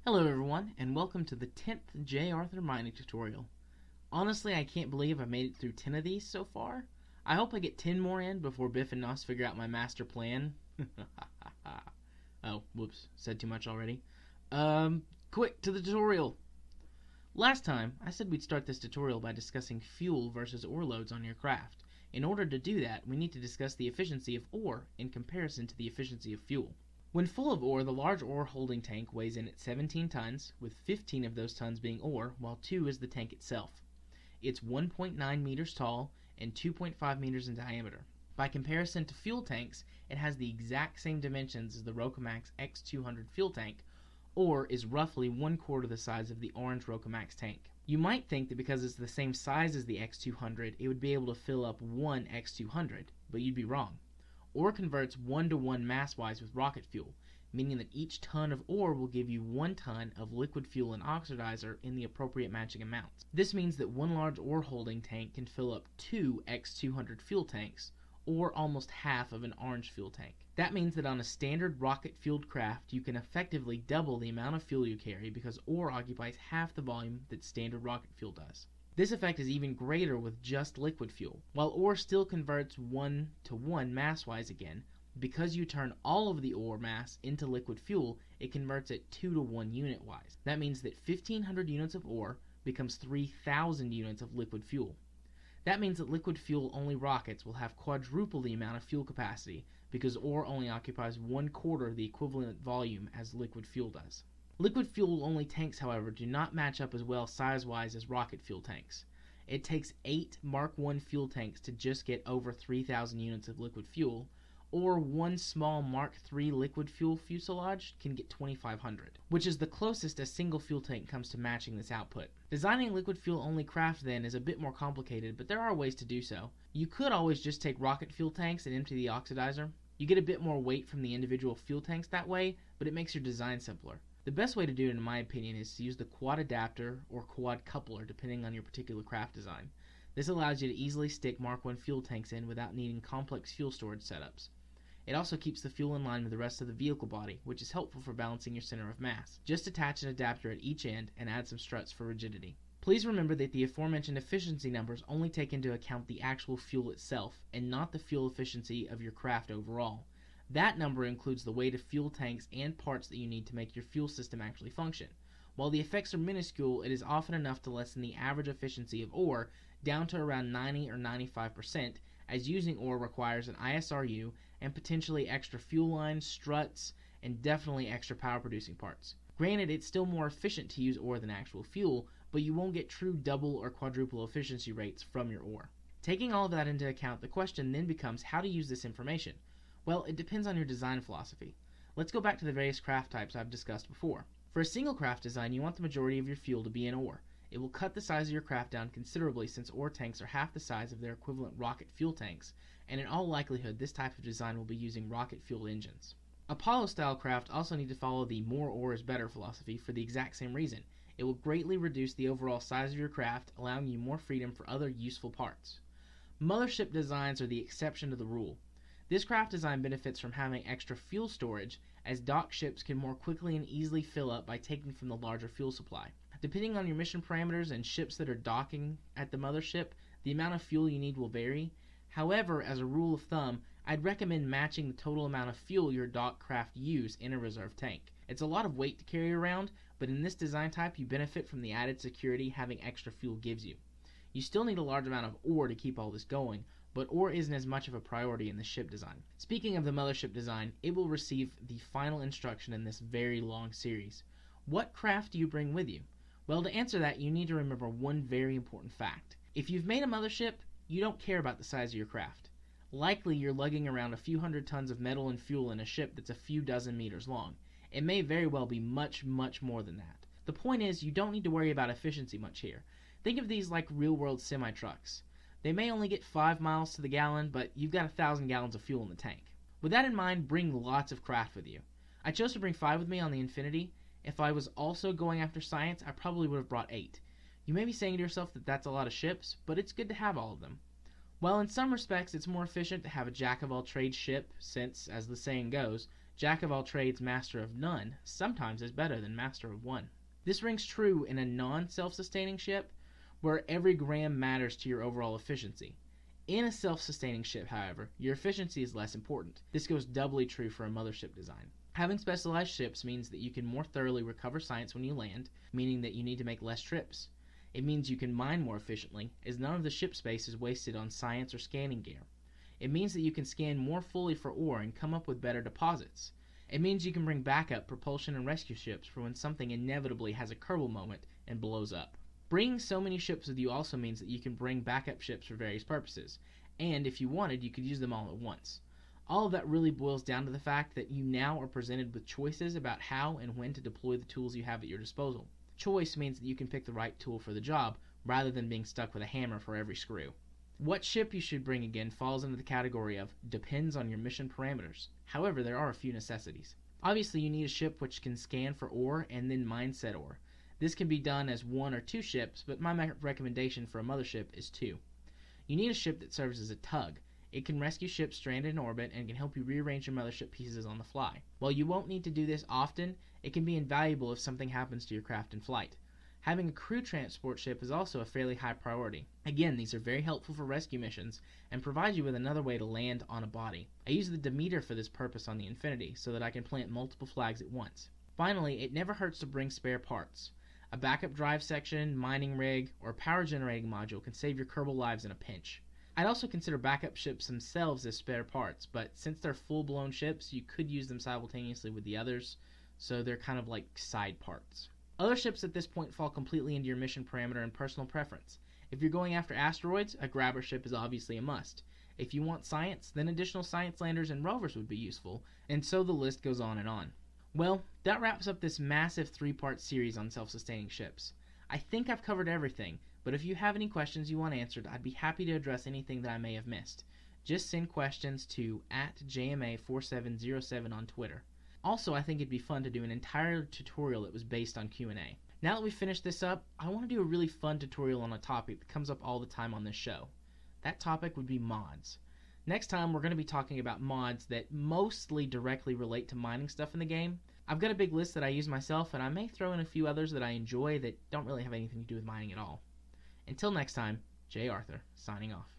Hello everyone, and welcome to the 10th J. Arthur mining tutorial. Honestly, I can't believe I've made it through 10 of these so far. I hope I get 10 more in before Biff and Nos figure out my master plan. Oh, whoops, said too much already. Quick to the tutorial. Last time, I said we'd start this tutorial by discussing fuel versus ore loads on your craft. In order to do that, we need to discuss the efficiency of ore in comparison to the efficiency of fuel. When full of ore, the large ore holding tank weighs in at 17 tons, with 15 of those tons being ore, while 2 is the tank itself. It's 1.9 meters tall and 2.5 meters in diameter. By comparison to fuel tanks, it has the exact same dimensions as the Rokamax X200 fuel tank, or is roughly 1/4 the size of the orange Rokamax tank. You might think that because it's the same size as the X200, it would be able to fill up one X200, but you'd be wrong. Ore converts 1-to-1 mass-wise with rocket fuel, meaning that each ton of ore will give you 1 ton of liquid fuel and oxidizer in the appropriate matching amounts. This means that one large ore holding tank can fill up 2 X200 fuel tanks, or almost half of an orange fuel tank. That means that on a standard rocket-fueled craft, you can effectively double the amount of fuel you carry because ore occupies half the volume that standard rocket fuel does. This effect is even greater with just liquid fuel. While ore still converts 1-to-1 mass-wise again, because you turn all of the ore mass into liquid fuel, it converts it 2-to-1 unit-wise. That means that 1,500 units of ore becomes 3,000 units of liquid fuel. That means that liquid fuel-only rockets will have quadruple the amount of fuel capacity because ore only occupies 1/4 the equivalent volume as liquid fuel does. Liquid fuel-only tanks, however, do not match up as well size-wise as rocket fuel tanks. It takes 8 Mark I fuel tanks to just get over 3,000 units of liquid fuel, or one small Mark III liquid fuel fuselage can get 2,500, which is the closest a single fuel tank comes to matching this output. Designing liquid fuel-only craft then is a bit more complicated, but there are ways to do so. You could always just take rocket fuel tanks and empty the oxidizer. You get a bit more weight from the individual fuel tanks that way, but it makes your design simpler. The best way to do it, in my opinion, is to use the quad adapter or quad coupler, depending on your particular craft design. This allows you to easily stick Mark I fuel tanks in without needing complex fuel storage setups. It also keeps the fuel in line with the rest of the vehicle body, which is helpful for balancing your center of mass. Just attach an adapter at each end and add some struts for rigidity. Please remember that the aforementioned efficiency numbers only take into account the actual fuel itself, and not the fuel efficiency of your craft overall. That number includes the weight of fuel tanks and parts that you need to make your fuel system actually function. While the effects are minuscule, it is often enough to lessen the average efficiency of ore down to around 90 or 95%, as using ore requires an ISRU and potentially extra fuel lines, struts, and definitely extra power producing parts. Granted, it's still more efficient to use ore than actual fuel, but you won't get true double or quadruple efficiency rates from your ore. Taking all of that into account, the question then becomes how to use this information. Well, it depends on your design philosophy. Let's go back to the various craft types I've discussed before. For a single craft design, you want the majority of your fuel to be in ore. It will cut the size of your craft down considerably since ore tanks are half the size of their equivalent rocket fuel tanks, and in all likelihood this type of design will be using rocket fuel engines. Apollo-style craft also need to follow the more ore is better philosophy for the exact same reason. It will greatly reduce the overall size of your craft, allowing you more freedom for other useful parts. Mothership designs are the exception to the rule. This craft design benefits from having extra fuel storage, as dock ships can more quickly and easily fill up by taking from the larger fuel supply. Depending on your mission parameters and ships that are docking at the mothership, the amount of fuel you need will vary. However, as a rule of thumb, I'd recommend matching the total amount of fuel your dock craft use in a reserve tank. It's a lot of weight to carry around, but in this design type you benefit from the added security having extra fuel gives you. You still need a large amount of ore to keep all this going, but ore isn't as much of a priority in the ship design. Speaking of the mothership design, it will receive the final instruction in this very long series. What craft do you bring with you? Well, to answer that, you need to remember one very important fact. If you've made a mothership, you don't care about the size of your craft. Likely you're lugging around a few hundred tons of metal and fuel in a ship that's a few dozen meters long. It may very well be much, much more than that. The point is, you don't need to worry about efficiency much here. Think of these like real-world semi-trucks. They may only get 5 miles to the gallon, but you've got 1,000 gallons of fuel in the tank. With that in mind, bring lots of craft with you. I chose to bring 5 with me on the Infinity. If I was also going after science, I probably would have brought 8. You may be saying to yourself that that's a lot of ships, but it's good to have all of them. While in some respects it's more efficient to have a jack-of-all-trades ship, since, as the saying goes, Jack of all trades, master of none sometimes is better than master of one. This rings true in a non-self-sustaining ship, where every gram matters to your overall efficiency. In a self-sustaining ship, however, your efficiency is less important. This goes doubly true for a mothership design. Having specialized ships means that you can more thoroughly recover science when you land, meaning that you need to make less trips. It means you can mine more efficiently, as none of the ship space is wasted on science or scanning gear. It means that you can scan more fully for ore and come up with better deposits. It means you can bring backup propulsion and rescue ships for when something inevitably has a Kerbal moment and blows up. Bringing so many ships with you also means that you can bring backup ships for various purposes, and if you wanted, you could use them all at once. All of that really boils down to the fact that you now are presented with choices about how and when to deploy the tools you have at your disposal. Choice means that you can pick the right tool for the job, rather than being stuck with a hammer for every screw. What ship you should bring again falls into the category of depends on your mission parameters. However, there are a few necessities. Obviously, you need a ship which can scan for ore and then mine said ore. This can be done as 1 or 2 ships, but my recommendation for a mothership is 2. You need a ship that serves as a tug. It can rescue ships stranded in orbit and can help you rearrange your mothership pieces on the fly. While you won't need to do this often, it can be invaluable if something happens to your craft in flight. Having a crew transport ship is also a fairly high priority. Again, these are very helpful for rescue missions and provide you with another way to land on a body. I use the Demeter for this purpose on the Infinity so that I can plant multiple flags at once. Finally, it never hurts to bring spare parts. A backup drive section, mining rig, or power generating module can save your Kerbal lives in a pinch. I'd also consider backup ships themselves as spare parts, but since they're full-blown ships, you could use them simultaneously with the others, so they're kind of like side parts. Other ships at this point fall completely into your mission parameter and personal preference. If you're going after asteroids, a grabber ship is obviously a must. If you want science, then additional science landers and rovers would be useful, and so the list goes on and on. Well, that wraps up this massive 3-part series on self-sustaining ships. I think I've covered everything, but if you have any questions you want answered, I'd be happy to address anything that I may have missed. Just send questions to @JMA4707 on Twitter. Also, I think it'd be fun to do an entire tutorial that was based on Q&A. Now that we've finished this up, I want to do a really fun tutorial on a topic that comes up all the time on this show. That topic would be mods. Next time, we're going to be talking about mods that mostly directly relate to mining stuff in the game. I've got a big list that I use myself, and I may throw in a few others that I enjoy that don't really have anything to do with mining at all. Until next time, J. Arthur, signing off.